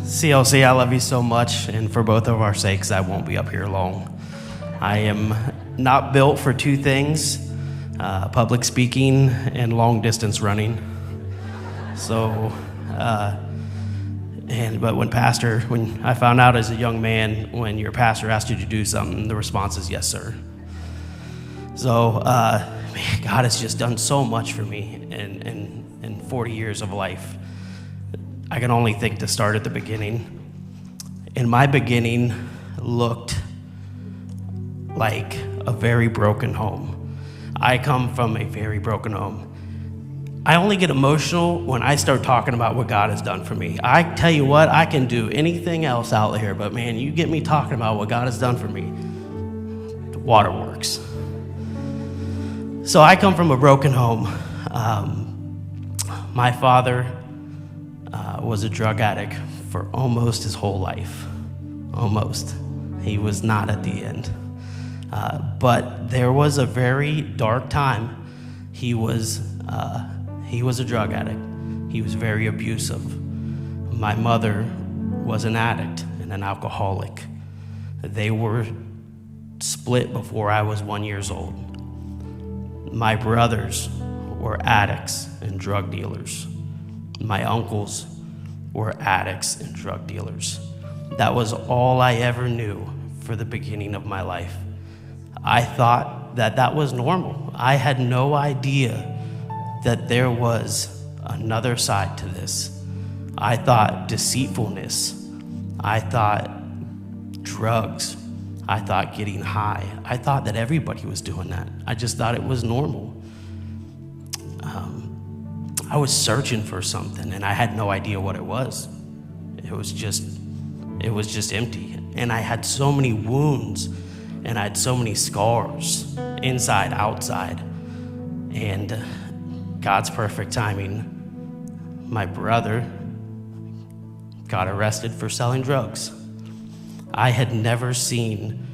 CLC, I love you so much, and for both of our sakes, I won't be up here long. I am not built for two things, public speaking and long distance running. So, but when I found out as a young man, when your pastor asked you to do something, the response is yes, sir. So, man, God has just done so much for me in 40 years of life. I can only think to start at the beginning. And my beginning looked like a very broken home. I come from a very broken home. I only get emotional when I start talking about what God has done for me. I tell you what, I can do anything else out there, but man, you get me talking about what God has done for me, the waterworks. So I come from a broken home. My father was a drug addict for almost his whole life. Almost. He was not at the end. But there was a very dark time. He was a drug addict. He was very abusive. My mother was an addict and an alcoholic. They were split before I was 1 year old. My brothers were addicts and drug dealers. My uncles were addicts and drug dealers. That was all I ever knew for the beginning of my life. I thought that was normal. I had no idea that there was another side to this. I thought deceitfulness. I thought drugs. I thought getting high. I thought that everybody was doing that. I just thought it was normal. I was searching for something, and I had no idea what it was. It was just empty. And I had so many wounds, and I had so many scars, inside, outside. And God's perfect timing, my brother got arrested for selling drugs. I had never seen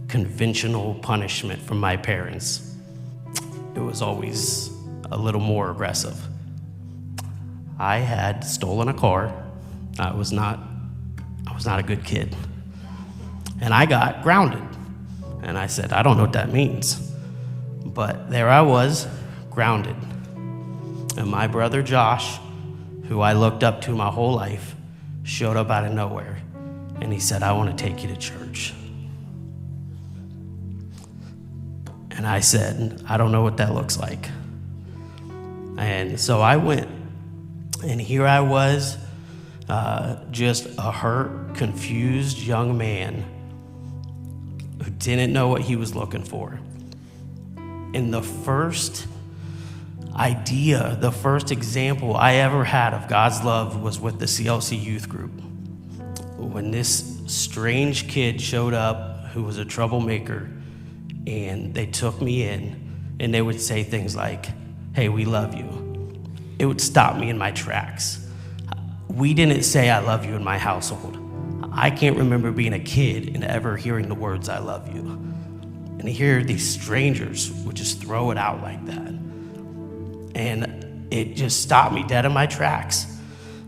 conventional punishment from my parents. It was always a little more aggressive. I had stolen a car. I was not a good kid. And I got grounded. And I said, I don't know what that means. But there I was, grounded. And my brother Josh, who I looked up to my whole life, showed up out of nowhere. And he said, I want to take you to church. And I said, I don't know what that looks like. And so I went. And here I was, just a hurt, confused young man who didn't know what he was looking for. And the first idea, the first example I ever had of God's love was with the CLC youth group. When this strange kid showed up who was a troublemaker, and they took me in, and they would say things like, hey, we love you. It would stop me in my tracks. We didn't say I love you in my household. I can't remember being a kid and ever hearing the words I love you. And to hear these strangers would just throw it out like that. And it just stopped me dead in my tracks.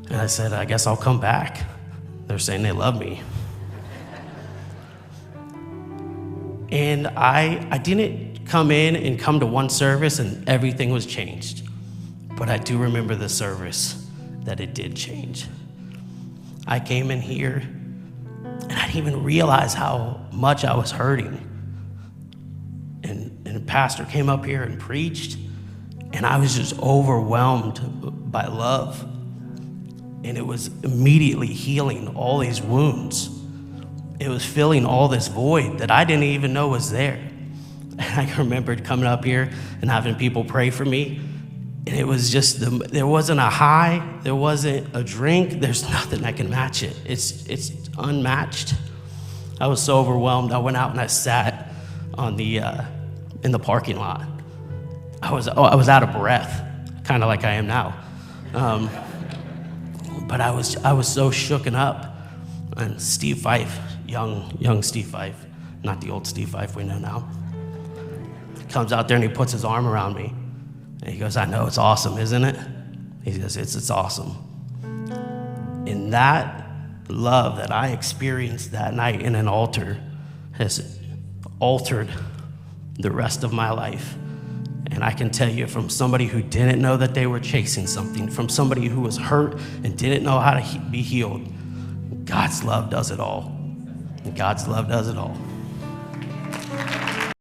And I said, I guess I'll come back. They're saying they love me. And I didn't come to one service and everything was changed. But I do remember the service that it did change. I came in here and I didn't even realize how much I was hurting. And a pastor came up here and preached, and I was just overwhelmed by love. And it was immediately healing all these wounds. It was filling all this void that I didn't even know was there. And I remembered coming up here and having people pray for me. And it was just, there wasn't a high, there wasn't a drink, there's nothing that can match it. It's unmatched. I was so overwhelmed, I went out and I sat on in the parking lot. I was out of breath, kind of like I am now. But I was so shooken up. And Steve Fife, young Steve Fife, not the old Steve Fife we know now, comes out there and he puts his arm around me. And he goes, I know, it's awesome, isn't it? He says, it's awesome. And that love that I experienced that night in an altar has altered the rest of my life. And I can tell you, from somebody who didn't know that they were chasing something, from somebody who was hurt and didn't know how to be healed, God's love does it all. God's love does it all.